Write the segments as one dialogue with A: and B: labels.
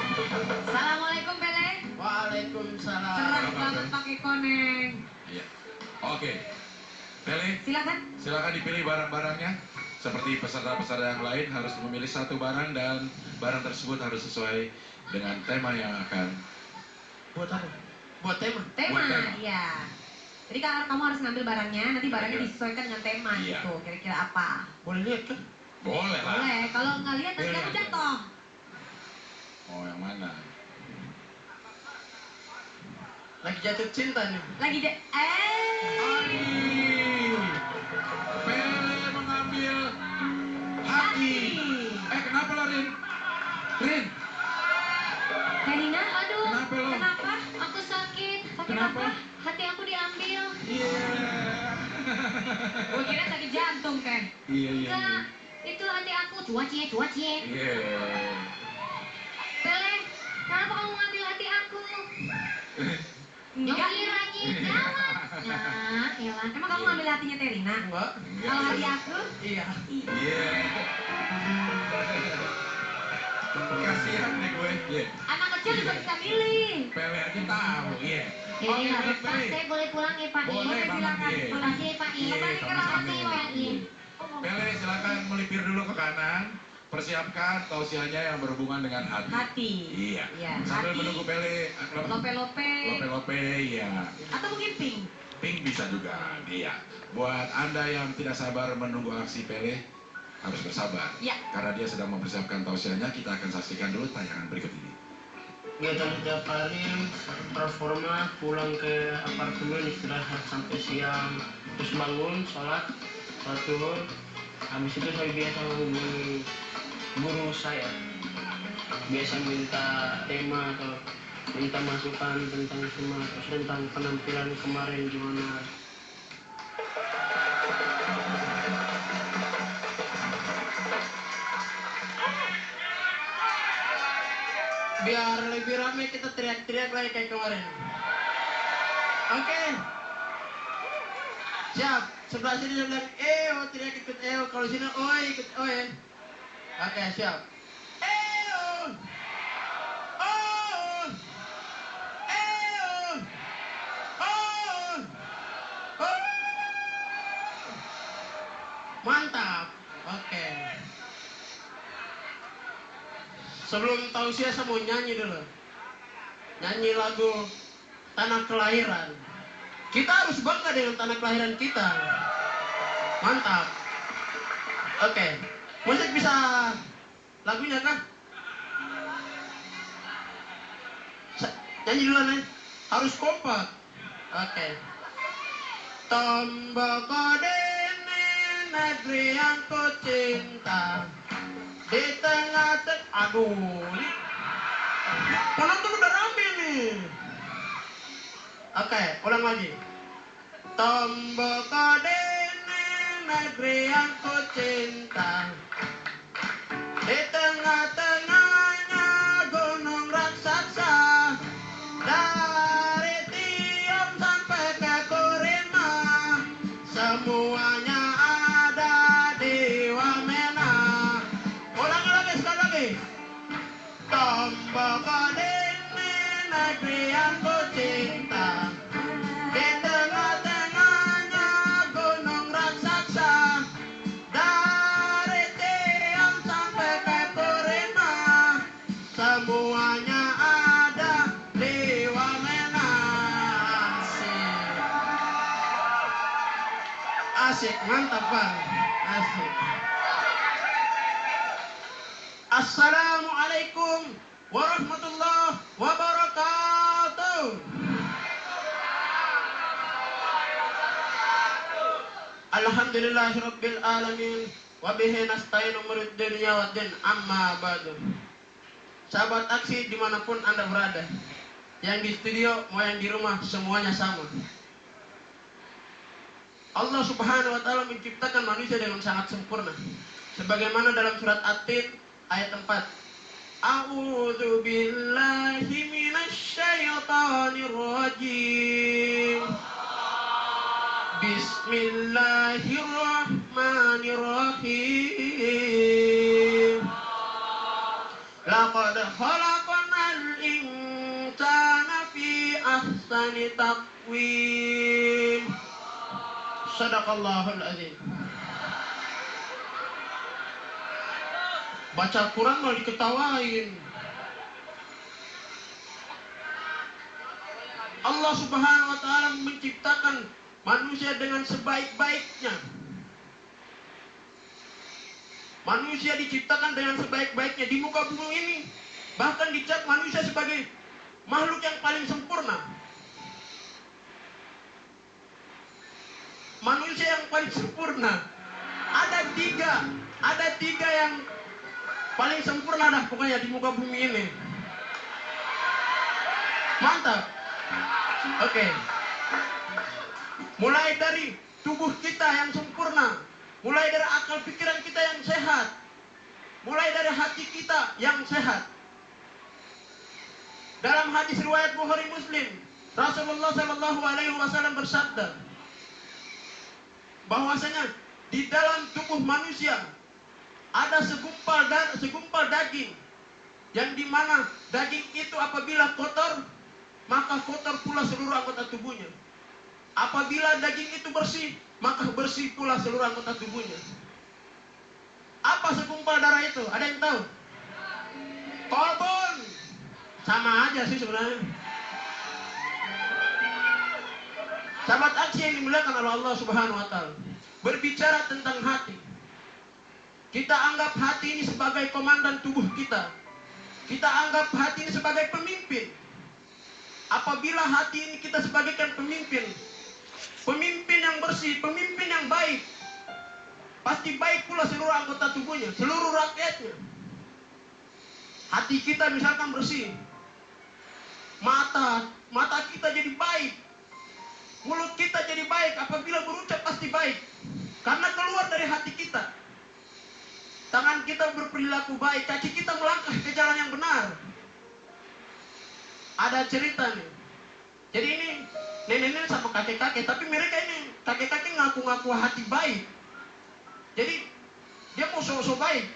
A: Assalamualaikum Pele.
B: Waalaikumsalam.
A: Cerah banget pakai koneng.
C: Iya. Oke. Pele, silakan dipilih barang-barangnya. Seperti peserta-peserta yang lain harus memilih satu barang dan barang tersebut harus sesuai dengan tema yang akan
B: Buat apa? Buat tema.
A: Tema, iya. Jadi kamu harus ngambil barangnya, nanti barangnya
C: Kira-kira.
A: disesuaikan dengan tema
C: Iya.
A: gitu. Kira-kira apa?
B: Boleh lihat kan?
C: boleh lah.
A: Boleh, kalau nggak lihat nanti
C: Boleh
A: kamu
C: aja.
A: jatuh.
C: Oh, yang mana?
B: Lagi jatuh cinta nih.
A: Lagi
C: Pele mengambil hati. Kenapa lo, Rin? Rin,
A: Karina, aduh.
C: kenapa lo?
A: Kenapa? Aku sakit. Sakit
C: Kenapa?
A: apa? Hati aku diambil.
C: Iya.
A: Gue kira sakit jantung, kan?
C: Iya.
A: Enggak, itu hati aku. Cuacie.
C: Iya.
A: Pele, kenapa kamu ngambil hati aku? Enggak. Jawab. Nah, elah. Emang kamu ngambil hatinya Terina?
B: Enggak.
A: Kalau hati aku?
B: Iya.
C: Iya. Kasihan nih gue. Iya.
A: Anak kecil juga bisa milih.
C: Pele aja tahu. Iya.
D: Jadi
C: Oke,
D: harus
C: baik,
D: Pak,
C: baik.
D: saya boleh pulang ya Pak?
C: Boleh
D: Iya,
C: banget,
D: silakan.
C: iya.
D: Makasih ya Pak. Iya,
C: Iya,
D: makasih
C: sama-sama.
D: Pak. Iya.
C: Pele, silakan melipir dulu ke kanan. Persiapkan tausiahnya yang berhubungan dengan hati.
A: Hati.
C: Iya.
A: Iya,
C: Sambil
A: hati.
C: menunggu Pele.
A: Lope-lope.
C: Lope-lope, iya.
A: Atau mungkin pink.
C: Pink bisa juga, iya. Buat Anda yang tidak sabar menunggu aksi Pele, harus bersabar.
A: Iya.
C: Karena dia sedang mempersiapkan tausiahnya, kita akan saksikan dulu tayangan berikut ini.
B: Kegiatan setiap hari performa, pulang ke apartemen istirahat sampai siang, terus bangun, sholat zuhur. Habis itu saya biasa menghubungi guru saya, biasa minta tema atau minta masukan tentang semua, terus tentang penampilan kemarin gimana. Biar lebih ramai kita teriak-teriak lagi kayak kemarin. Oke. Siap. Sebelah sini saya bilang eo, teriak ikut eo. Kalau sini oi, ikut oi. Oke, siap. Eo. Oh. Eo. Oh. Oh. Mantap. Oke. Sebelum tausiah saya mau nyanyi dulu. Nyanyi lagu Tanah Kelahiran. Kita harus bangga dengan tanah kelahiran kita. Mantap. Oke. Musik bisa lagunya kah? Nyanyi duluan ya. Harus kompak. Oke. Tombak kodene negeri yang ku cinta. Di tengah-tengah, aduh, ini penonton udah rame nih. Oke, ulang lagi. Tombak kodene negeri yang ku cinta. Di tengah-tengahnya gunung raksasa. Dari Tiong sampai ke Kurima, semuanya ada di Wamena. Ulangi lagi sekali lagi. Tombak kodene negeri yang ku cinta. Di tengah-tengahnya gunung raksasa. Dari Tiong sampai ke Kurima, semuanya ada di Wamena. Asik, mantap bang. Asik. Assalamualaikum warahmatullahi wabarakatuh. Alhamdulillahirabbil alamin wa bihi nasta'inu umurud dunya waddin amma ba'du. Sahabat aksi dimanapun Anda berada, yang di studio mau yang di rumah semuanya sama. Allah Subhanahu wa taala menciptakan manusia dengan sangat sempurna. Sebagaimana dalam surat At-Tin ayat 4. A'udzu billahi minasyaitonir rajim. Bismillahirrahmanirrahim. Laqad khalaqnal insana fi ahsani taqwim. Sadaqallahul azim. Baca Quran malah diketawain. Allah Subhanahu wa ta'ala menciptakan manusia dengan sebaik-baiknya. Manusia diciptakan dengan sebaik-baiknya di muka bumi ini. Bahkan dicap manusia sebagai makhluk yang paling sempurna. Manusia yang paling sempurna. Ada tiga yang paling sempurna dah pokoknya di muka bumi ini. Mantap. Oke. Mulai dari tubuh kita yang sempurna. Mulai dari akal pikiran kita yang sehat. Mulai dari hati kita yang sehat. Dalam hadis riwayat Bukhari Muslim, Rasulullah Shallallahu Alaihi Wasallam bersabda bahwasanya di dalam tubuh manusia ada segumpal daging, yang dimana daging itu apabila kotor, maka kotor pula seluruh anggota tubuhnya. Apabila daging itu bersih, maka bersih pula seluruh anggota tubuhnya. Apa segumpal darah itu? Ada yang tahu? Kolbon. Sama aja sih sebenarnya. Sahabat aksi yang dimuliakan oleh Allah Subhanahu wa ta'ala, berbicara tentang hati. Kita anggap hati ini sebagai komandan tubuh kita. Kita anggap hati ini sebagai pemimpin. Apabila hati ini kita sebagaikan pemimpin, pemimpin yang bersih, pemimpin yang baik, pasti baik pula seluruh anggota tubuhnya, seluruh rakyatnya. Hati kita misalkan bersih, mata kita jadi baik, mulut kita jadi baik, apabila berucap pasti baik, karena keluar dari hati kita. Tangan kita berperilaku baik, kaki kita melangkah ke jalan yang benar. Ada cerita nih. Jadi ini nenek-nenek sama kakek-kakek, tapi mereka ini kakek-kakek ngaku-ngaku hati baik. Jadi dia mau sok-sok baik.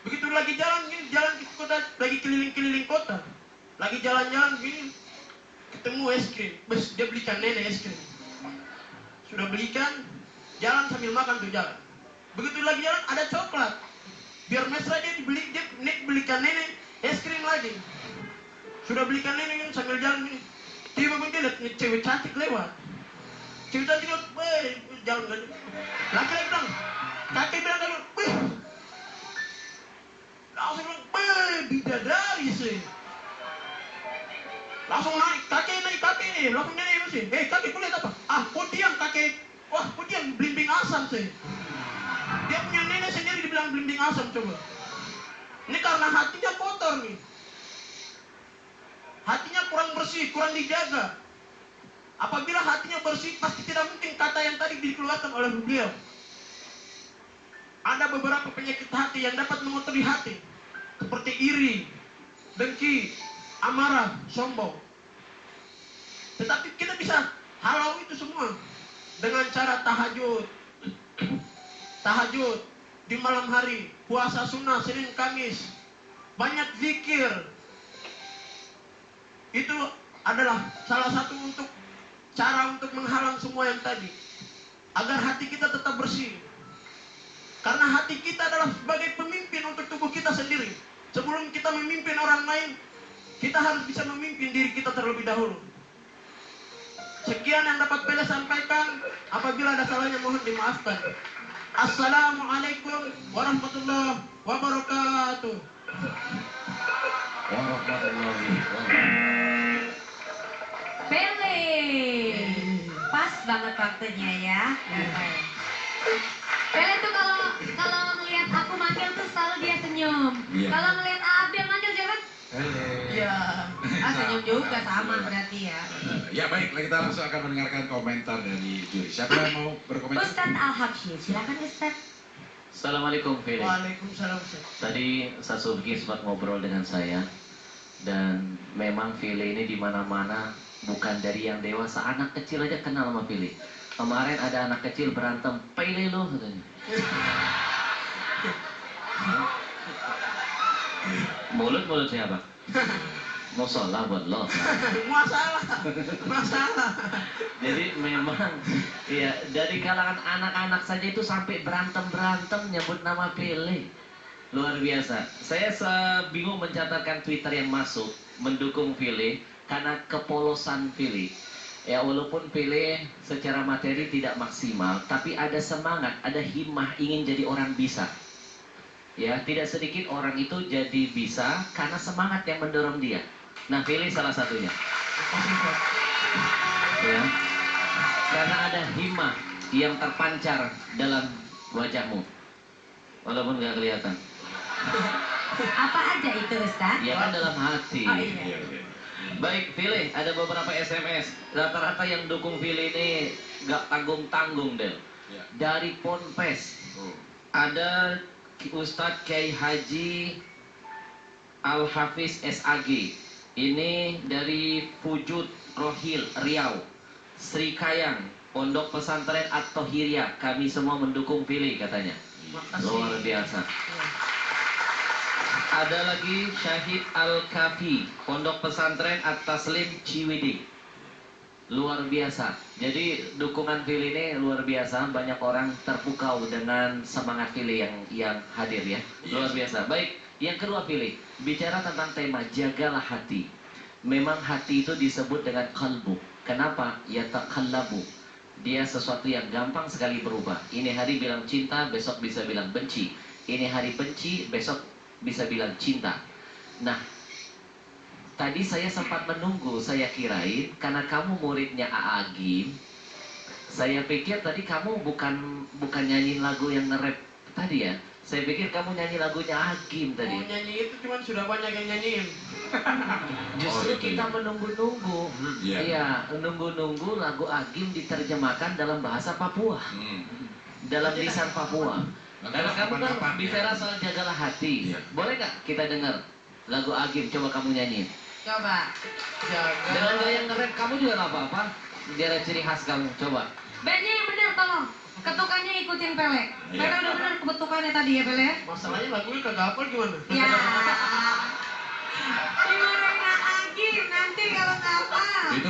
B: Begitu lagi jalan ke kota, lagi keliling-keliling kota, lagi jalan-jalan gini, ketemu es krim. Bes, dia belikan nenek es krim. Sudah belikan, jalan sambil makan tuh jalan. Begitu lagi jalan ada coklat. Biar mesra dia belikan nenek es krim lagi. Sudah belikan nenek sambil jalan gini. Tiba-tiba dia lihat cewek cantik lewat. Cewek cantik lewat, jalan gini. Laki-laki bilang, kakek bilang kan, langsung bilang, bidadari sih. Langsung naik, kakek nih, langsung nenek sih. Kakek boleh apa? Putiang kakek. Wah, putiang blimbing asam sih. Dia punya nenek sendiri dibilang blimbing asam, coba. Ini karena hatinya kotor nih. Hatinya kurang bersih, kurang dijaga. Apabila hatinya bersih, pasti tidak mungkin kata yang tadi dikeluarkan oleh beliau. Ada beberapa penyakit hati yang dapat mengotori hati, seperti iri, dengki, amarah, sombong. Tetapi kita bisa halau itu semua dengan cara tahajud. Tahajud di malam hari, puasa sunnah Senin Kamis, banyak zikir. Itu adalah salah satu cara untuk menghalang semua yang tadi, agar hati kita tetap bersih. Karena hati kita adalah sebagai pemimpin untuk tubuh kita sendiri. Sebelum kita memimpin orang lain, kita harus bisa memimpin diri kita terlebih dahulu. Sekian yang dapat Pele sampaikan. Apabila ada salahnya mohon dimaafkan. Assalamualaikum warahmatullahi wabarakatuh.
C: Warahmatullahi wabarakatuh.
A: Pele. Pas banget waktunya ya. Pele tuh kalau ngelihat aku manggil tuh selalu dia senyum.
C: Iya.
A: Kalau ngelihat Abel manggil siapa?
C: Pele.
B: Iya.
A: Senyum juga sama berarti ya.
C: Ya baik, kita langsung akan mendengarkan komentar dari juri. Siapa yang mau berkomentar?
A: Ustadz Al-Habsyi, silakan Ustadz.
D: Assalamualaikum Fili.
B: Waalaikumsalam.
D: Tadi Sasugi sempat ngobrol dengan saya dan memang Fili ini di mana-mana bukan dari yang dewasa, anak kecil aja kenal sama Fili. Kemarin ada anak kecil berantem, Pele lo katanya. Mulut siapa? Musola buat lo.
B: Masalah.
D: Jadi memang ya dari kalangan anak-anak saja itu sampai berantem nyebut nama Pele. Luar biasa. Saya bingung mencatatkan Twitter yang masuk mendukung Pele karena kepolosan Pele. Ya walaupun Pele secara materi tidak maksimal, tapi ada semangat, ada himmah ingin jadi orang bisa. Ya, tidak sedikit orang itu jadi bisa karena semangat yang mendorong dia. Nah, Pele salah satunya. Ya. Karena ada himmah yang terpancar dalam wajahmu. Walaupun nggak kelihatan.
A: Apa aja itu, Ustaz?
D: Ya kan dalam hati.
A: Oh, iya.
D: Baik, Pele, ada beberapa SMS. Rata-rata yang dukung Pele ini nggak tanggung-tanggung, Del. Dari Ponpes. Ada Ustadz Kiai Haji Al-Hafiz SAG. Ini dari Fujud Rohil, Riau. Sri Kayang, Pondok Pesantren At-Tohiriyah. Kami semua mendukung Pele katanya. Luar biasa. Ada lagi Syahid Al-Kafi, Pondok Pesantren At-Taslim Ciwidey. Luar biasa. Jadi dukungan Pele ini luar biasa. Banyak orang terpukau dengan semangat Pele yang hadir ya. Luar biasa. Baik, yang kedua Pele, bicara tentang tema jagalah hati. Memang hati itu disebut dengan kalbu. Kenapa? Ya takallabu. Dia sesuatu yang gampang sekali berubah. Ini hari bilang cinta, besok bisa bilang benci. Ini hari benci, besok bisa bilang cinta. Nah, tadi saya sempat menunggu, saya kirain karena kamu muridnya Agim, saya pikir tadi kamu bukan nyanyiin lagu yang nge-rap tadi ya. Saya pikir kamu nyanyi lagunya Agim tadi.
B: Mau nyanyi itu cuman sudah banyak yang nyanyiin.
D: Justru kita menunggu-nunggu.
C: Iya.
D: Iya, nunggu-nunggu lagu Agim diterjemahkan dalam bahasa Papua. Dalam lisan Papua. Karena kamu kan bicara soal jagalah hati.
C: Iya.
D: Boleh nggak kita dengar lagu Agim? Coba kamu nyanyi.
A: Coba.
D: Dengan gaya nge-rap kamu juga nggak apa-apa. Biar ciri khas kamu. Coba.
A: Bandnya yang benar tolong. Ketukannya ikutin Pele. Pele udah benar ketukannya tadi ya Pele.
B: Masalahnya lagunya kagak hafal gimana?
A: Ya. Dimarahin Agim nanti kalau nggak apa.
C: Itu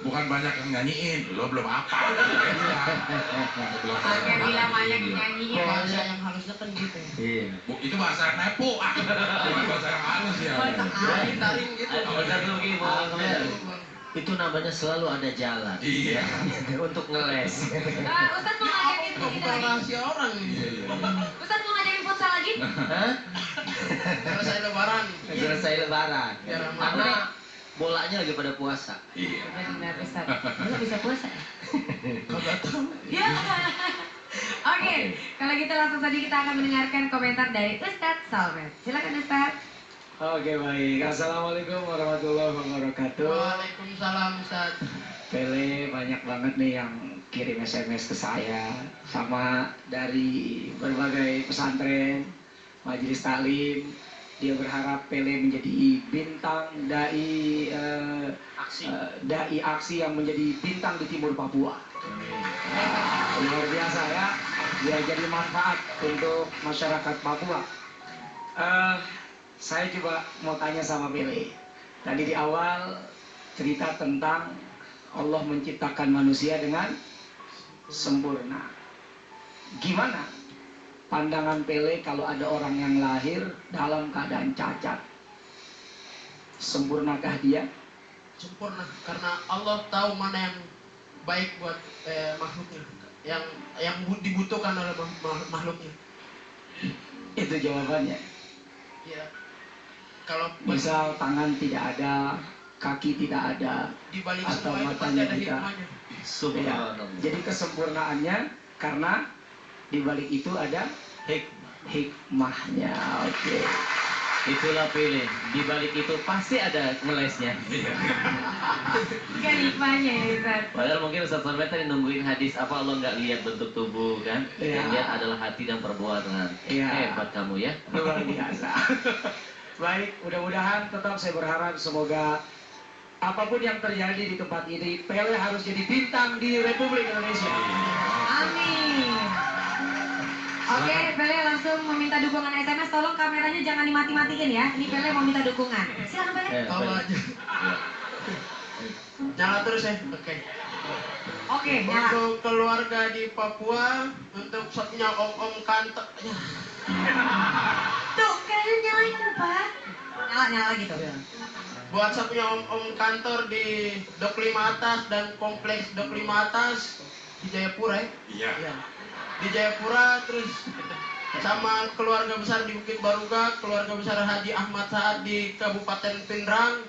C: bukan banyak yang nyanyiin, lo belum apa.
A: Oke, bilang banyak nyanyiin.
B: Bahasa yang harusnya kan gitu.
D: Iya.
C: Itu bahasa yang nepu, bukan bahasa yang halus ya.
B: Taring gitu.
D: Bentar dulu Ki, mau ngeliat. Itu namanya selalu ada jalan.
C: Iya.
D: Untuk ngeles.
A: Ustadz mau ngajakin
B: Bukan
A: ini lagi.
B: rahasia orang ini.
A: Ustadz mau ngajakin futsal lagi?
D: Hah?
B: Selesai lebaran.
D: Selesai lebaran.
B: Ya,
D: Karena bolanya lagi pada puasa.
C: Iya.
A: Benar Ustadz. Lu bisa puasa ya?
B: Kagak tahu.
A: Ya. Oke, kalau gitu langsung saja kita akan mendengarkan komentar dari Ustadz Salmet. Silakan Ustadz.
E: Oke baik, assalamualaikum warahmatullahi wabarakatuh.
B: Waalaikumsalam Ustaz.
E: Pele banyak banget nih yang kirim SMS ke saya, sama dari berbagai pesantren, majelis taklim. Dia berharap Pele menjadi bintang dai aksi yang menjadi bintang di timur Papua. Luar biasa ya, biar jadi manfaat untuk masyarakat Papua. Saya juga mau tanya sama Pele. Tadi di awal cerita tentang Allah menciptakan manusia dengan sempurna. Gimana pandangan Pele kalau ada orang yang lahir dalam keadaan cacat? Sempurnakah dia?
B: Sempurna karena Allah tahu mana yang baik buat makhluknya, yang dibutuhkan oleh makhluknya.
E: Itu jawabannya.
B: Ya. Kalau
E: Misal tangan tidak ada, kaki tidak ada,
B: di balik
E: atau
B: semua itu pasti
E: matanya
B: ada
E: tidak.
B: hikmahnya.
E: Ya.
D: Subhanallah.
E: Jadi kesempurnaannya karena di balik itu ada hikmahnya. Oke.
D: Itulah Pele. Di balik itu pasti ada ngelesnya.
A: Bukan hikmahnya ya Ustadz.
D: Padahal mungkin Ustaz Salmet tadi nungguin hadis apa Allah nggak lihat bentuk tubuh kan?
E: Iya.
D: Yang lihat adalah hati dan perbuatan.
E: Iya.
D: Hebat kamu ya.
E: Luar biasa. Baik, mudah-mudahan tetap saya berharap semoga apapun yang terjadi di tempat ini, Pele harus jadi bintang di Republik Indonesia.
A: Amin. Oke, Pele langsung meminta dukungan SMS. Tolong kameranya jangan dimati-matiin ya. Ini Pele mau minta dukungan. Silakan Pele.
B: Tahu aja.
C: Ya.
B: Nyala terus ya. Oke.
A: Oke, nyala.
B: Untuk keluarga di Papua, untuk shotnya om-om kantor.
A: Tuh, kalian nyalain Pak. Nyala gitu.
B: Ya. Buat shotnya om-om kantor di Dok 5 Atas dan Kompleks Dok 5 Atas di Jayapura ya.
C: Iya.
B: Ya. Di Jayapura, terus sama keluarga besar di Bukit Baruga, keluarga besar Haji Ahmad Saad di Kabupaten Pindrang.